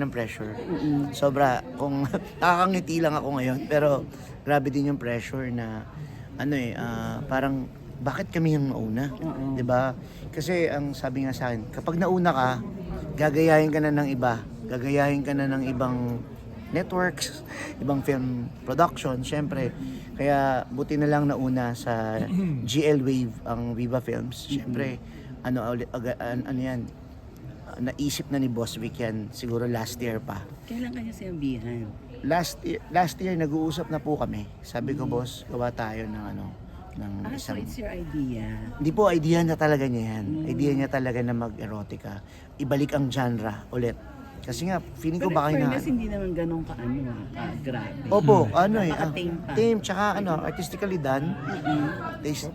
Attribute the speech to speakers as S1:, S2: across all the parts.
S1: ng pressure. Sobra, kung nakakangiti lang ako ngayon, pero grabe din yung pressure na parang bakit kami yung nauna? 'Di ba? Kasi ang sabi nga sa akin, kapag nauna ka, gagayahin ka na ng iba, gagayahin ka na ng ibang networks, ibang film production, syempre. Kaya buti na lang nauna sa GL Wave ang Viva Films. Syempre, yan, naisip na ni Boss Vic yan siguro last year pa.
S2: Kailan kanya sinabihan?
S1: Last year nag-uusap na po kami. Sabi ko, boss, gawa tayo ng ng
S2: So
S1: isang...
S2: it's your idea.
S1: Hindi po, idea niya talaga niya yan. Idea niya talaga na mag-erotica. Ibalik ang genre ulit. Kasi nga, feeling ko
S2: Pero
S1: baka
S2: in
S1: na...
S2: fairness, hindi naman ganun grabe.
S1: Opo,
S2: Napaka-tame pa.
S1: tame, tsaka artistically done.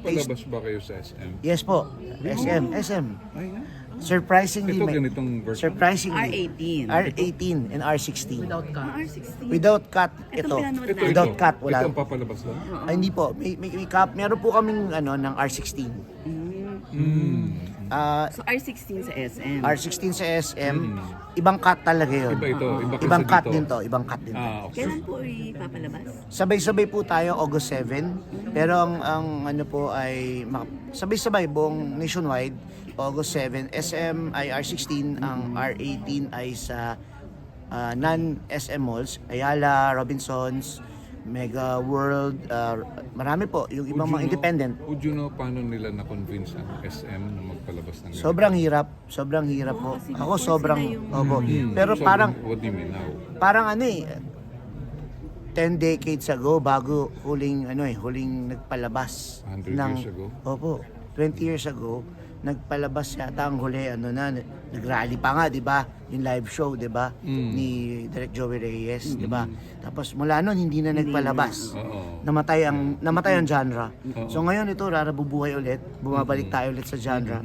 S3: Palabas ba kayo sa SM?
S1: Yes po, SM.
S3: Ay,
S1: Surprisingly,
S3: ito ganitong version?
S1: surprisingly,
S2: R18.
S1: R18 and R16.
S2: R16.
S1: Without cut,
S2: Ito
S1: ito.
S2: pinanood
S3: Ito,
S2: natin.
S1: Without cut, wala.
S3: Ito ang papalabas lang?
S1: Ay, hindi po. May cap. Meron po kaming ng R16.
S2: So R16 sa SM.
S1: R16 sa SM. Ibang cut talaga yun.
S3: Iba ito. Iba kasi
S1: Ibang cut
S3: dito.
S1: din to. Ibang cut din to.
S3: Ah, okay.
S2: Kailan po ipapalabas?
S1: Sabay-sabay po tayo August 7. Pero ang ano po ay sabay-sabay buong nationwide August 7. SM ay R16, ang R18 ay sa non-SM malls, Ayala, Robinsons, Mega World, marami po, yung ibang mga independent.
S3: Would you know paano nila na-convince ang SM na magpalabas ng ganito?
S1: Sobrang hirap po.
S2: kasi
S1: Ako
S2: before
S1: sobrang,
S2: sila yung-
S1: opo. Pero
S3: So,
S1: parang,
S3: what do you mean now?
S1: parang 10 decades ago bago huling nagpalabas
S3: 100 years ago?
S1: Opo, 20 years ago nagpalabas yata ang huli nagrally pa nga, 'di ba? Yung live show, 'di ba? Ni Direk Joey Reyes, 'di ba? Tapos mula noon hindi na nagpalabas.
S3: Oo.
S1: Namatay ang genre. So ngayon ito rarabubuhay ulit, bumabalik tayo ulit sa genre.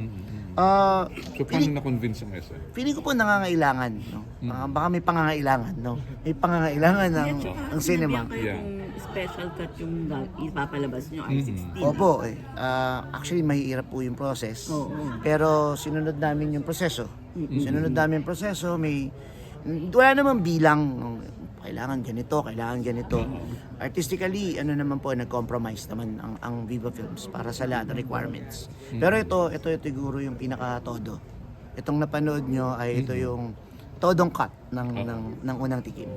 S3: So paano na-convince ang SM?
S1: Feeling ko po nangangailangan, no? Baka may pangangailangan, no? May pangangailangan ng cinema.
S2: Kayo
S3: Yeah.
S2: kung special cut yung ipapalabas nyo, R16.
S1: Opo, actually mahirap po yung process.
S2: Oo.
S1: Pero sinunod namin yung proseso. Wala namang bilang, kailangan ganito. Artistically, naman po, nag-compromise naman ang Viva Films para sa lahat ng requirements. Pero ito siguro yung pinaka-todo. Itong napanood nyo ay ito yung todong cut ng unang tikim.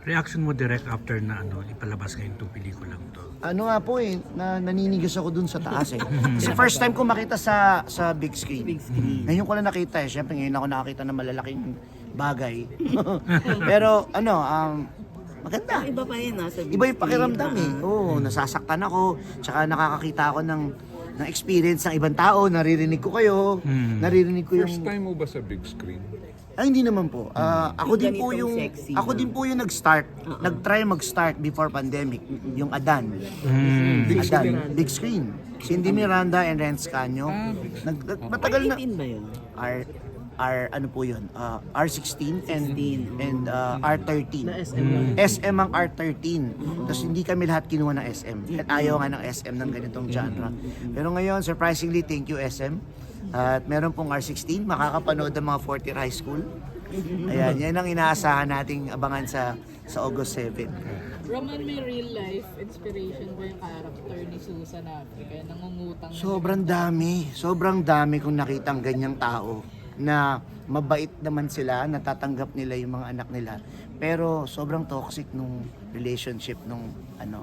S4: Reaction mo direct after na ipalabas ngayong 2 pelikulang to?
S1: Naninigas ako dun sa taas eh. Kasi first time ko makita sa big screen. Ngayon ko lang nakita eh. Siyempre ngayon ako nakakita ng malalaking bagay. Pero maganda.
S2: Iba pa yun, sa big
S1: Iba yung pakiramdam eh.
S2: screen.
S1: Oo, nasasaktan ako. Tsaka nakakakita ako ng experience ng ibang tao. Naririnig ko kayo. Naririnig ko
S3: First
S1: yung...
S3: time mo ba sa big screen?
S1: Ay, hindi naman po. Ako din po
S2: ganitong
S1: yung
S2: sexy,
S1: ako
S2: no?
S1: din po yung nag-start. Nag-try mag-start before pandemic, yung Adan.
S3: Big
S1: Adan,
S3: screen?
S1: big screen. Cindy Miranda and Renz Canyo. Matagal na
S2: R18 ba yun?
S1: ano po yun? R16 and R13. SM ang R13. Tapos hindi kami lahat kinuha ng SM. At ayaw nga ng SM ng ganitong genre. Pero ngayon, surprisingly, thank you SM. At meron pong R16, makakapanood ng mga 40 high school. Ayan, yan ang inaasahan nating abangan sa August 7.
S5: Roman, may real life inspiration ba yung character ni Susan Africa? Nangungutang
S1: Sobrang dami kong nakitang ganyang tao na mabait naman sila, natatanggap nila yung mga anak nila. Pero sobrang toxic nung relationship nung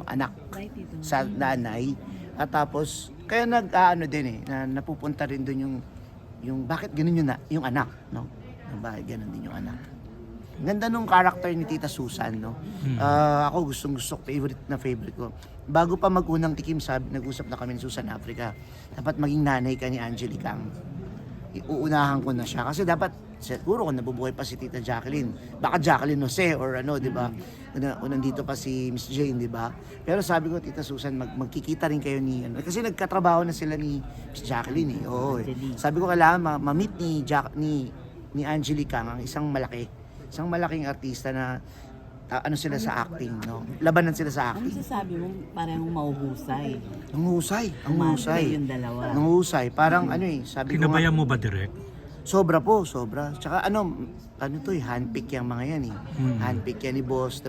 S1: anak
S2: Right dito.
S1: sa nanay. At tapos kaya din na napupunta rin doon yung bakit ganun yung anak, no? Bakit ganun din yung anak. Ganda nung character ni Tita Susan, no? Ako gustong-gusto, favorite ko. Bago pa mag-unang tikim, nag-usap na kami ni Susan Africa. Dapat maging nanay ka ni Angelica. Uunahan ko na siya kasi dapat siguro kung nabubuhay pa si Tita Jacqueline, baka Jacqueline Jose or di ba? Nandito pa si Miss Jane, di ba? Pero sabi ko, Tita Susan, magkikita rin kayo kasi nagkatrabaho na sila ni Miss Jacqueline eh. Oo, eh. Sabi ko kailangan ma-meet ni Angelica ang isang malaking artista na sila sa acting, no? Labanan sila sa
S2: Ano
S1: acting.
S2: sasabi mo? Parang mauhusay.
S1: Ang husay.
S2: Umahusay yung dalawa.
S1: Ang husay. Parang sabi ko nga,
S4: Kinabayan mo ba direct?
S1: Sobra po, sobra. Tsaka ano to handpick yung mga yan eh. Handpick yan ni boss.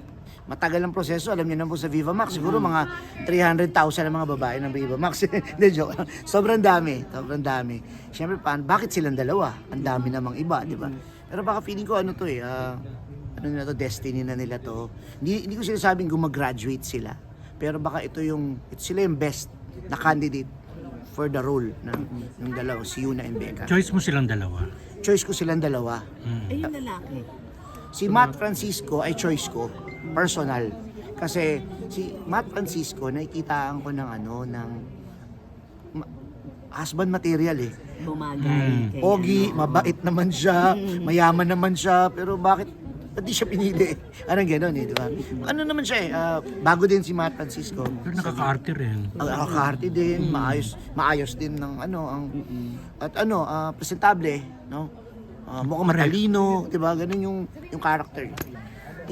S1: Matagal ang proseso, alam niyo na po sa Viva Max. Siguro mga 300,000 ang mga babae ng Viva Max. Hindi, joke lang. Sobrang dami, sobrang dami. Siyempre, bakit silang dalawa? Ang dami namang iba, di ba? Pero baka feeling ko ano to eh, ano na to, destiny na nila to. Hindi ko sinasabing gumagraduate sila. Pero baka ito sila yung best na candidate for the role ng dalawa, si Yuna and Becca.
S4: Choice mo silang dalawa.
S1: Choice ko silang dalawa.
S2: Eh, yung lalaki.
S1: Si Matt Francisco ay choice ko, personal. Kasi si Matt Francisco, nakikitaan ko ng husband material eh.
S2: Bumagay. Kay,
S1: Pogi, mabait naman siya, mayaman naman siya, pero bakit di siya pinili? Anong gano'n eh, di ba? Ano naman siya eh, bago din si Matt Francisco.
S4: Pero nakaka-arte rin.
S1: Ang nakakaharte din, maayos din ng presentable, no? Mukhang matalino, 'di ba? Ganun yung character.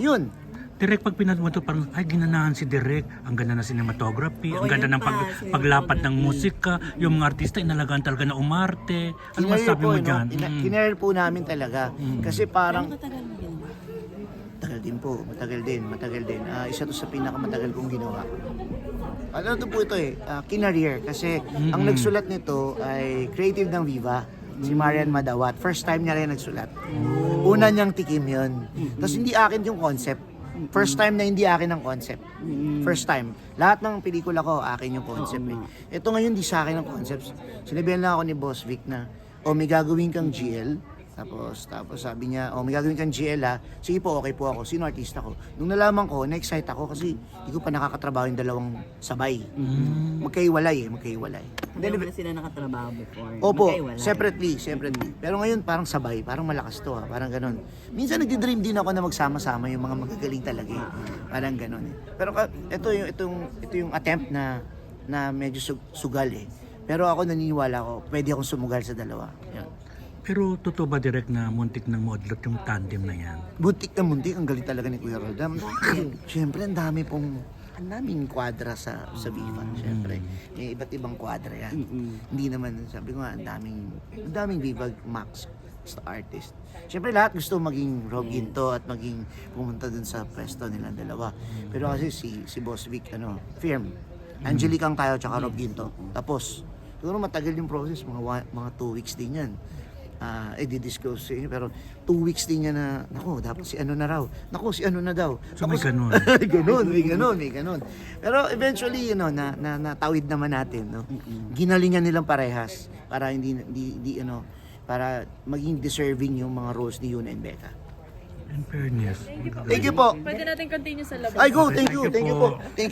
S1: Yun.
S4: Direk, pag pinanood mo to, parang, ay, ginanahan si Direk. Ang ganda ng cinematography,
S2: Oo,
S4: ang ganda
S2: yun
S4: ng
S2: pa,
S4: paglapat
S2: cinematography.
S4: ng musika, yung mga artista, inalagaan talaga na umarte. Ano masasabi mo dyan?
S1: Kinare po namin talaga. Kasi parang,
S2: Matagal mo ginawa.
S1: matagal din. Isa to sa pinakamatagal kong ginawa. Ano to po ito eh, kinareer. Kasi ang nagsulat nito ay creative ng Viva, si Marian Madawat. First time niya rin nagsulat. Una niyang tikim yun. Tapos hindi akin yung concept. First time na hindi akin ang concept. First time. Lahat ng pelikula ko, akin yung concept eh. Ito ngayon, di sa akin ang concept. Sinabihan lang ako ni Boss Vic na, may gagawin kang GL. Tapos sabi niya, may gagawin kang GL ha. Sige po, okay po ako. Sino artista ko? Nung nalaman ko, na-excite ako kasi hindi ko pa nakakatrabaho yung dalawang sabay. Magkaiwalay.
S2: Hindi naman sila nakatrabaho before.
S1: Opo,
S2: Magkaiwalay.
S1: separately. Pero ngayon parang sabay, parang malakas to ha, parang ganun. Minsan nagdi-dream din ako na magsama-sama yung mga magagaling talaga eh. Parang ganun eh. Pero ito yung attempt na medyo sugal eh. Pero ako naniniwala ko, pwede akong sumugal sa dalawa. Yan.
S4: Pero totoo ba, Direk, na muntik ng modlot yung tandem na yan?
S1: Buntik na muntik, ang galing talaga ni Kuya Roldam. Siyempre, ang daming kwadra sa Viva, siyempre. May iba't ibang kwadra yan. Hindi naman, sabi ko nga, ang daming Viva Max sa artist. Siyempre, lahat gusto maging Rob Ginto at maging pumunta dun sa pwesto nila dalawa. Pero kasi si Boss Vic, firm. Angelique ang tayo, tsaka Rob Ginto. Tapos, siguro matagal yung process, mga 2 weeks din yan. Di-disclose eh, pero 2 weeks din niya na, dapat si ano na raw. Si ano na daw.
S4: So may ganun.
S1: may ganun. Pero eventually, natawid naman natin, no? Ginalingan nilang parehas para para maging deserving yung mga roles ni Yuna and Becca.
S4: In fairness.
S1: Thank you po.
S5: Pwede natin continue sa labas.
S1: Ay, go. Thank you.
S4: Thank you
S1: Thank you
S4: po.
S1: po. Thank you.